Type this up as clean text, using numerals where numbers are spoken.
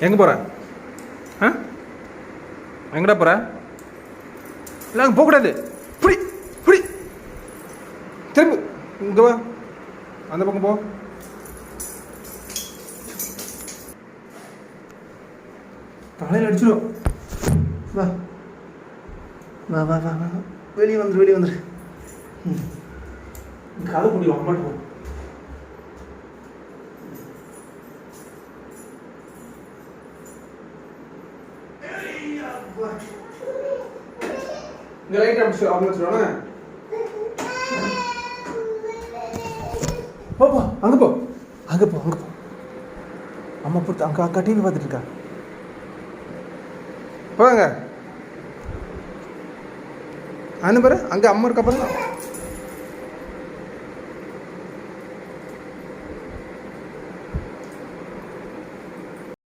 எங்கே போகிற? ஆ, எங்கடா போகிற? இல்லை அங்கே போகக்கூடாது. புடி புடி, திரும்பு, இங்கே வா, அந்த பக்கம் போ. தலையில் அடிச்சிடும். வா வா வா வா வா, வெளியே வந்துரு, வெளியே வந்துரு. காலை பிடி, அம்மாட்டு போ. இங்கே லைட் அடிச்சு அவங்க வச்சுருவாங்க. போப்பா, அங்கே போ, அங்கே போ, அங்கே போ. அம்மா பொறுத்து அங்கே அக்கா டிவி பார்த்துட்டு இருக்கா. போங்க அனு பாரு, அங்கே அம்மா இருக்கா பாருங்க.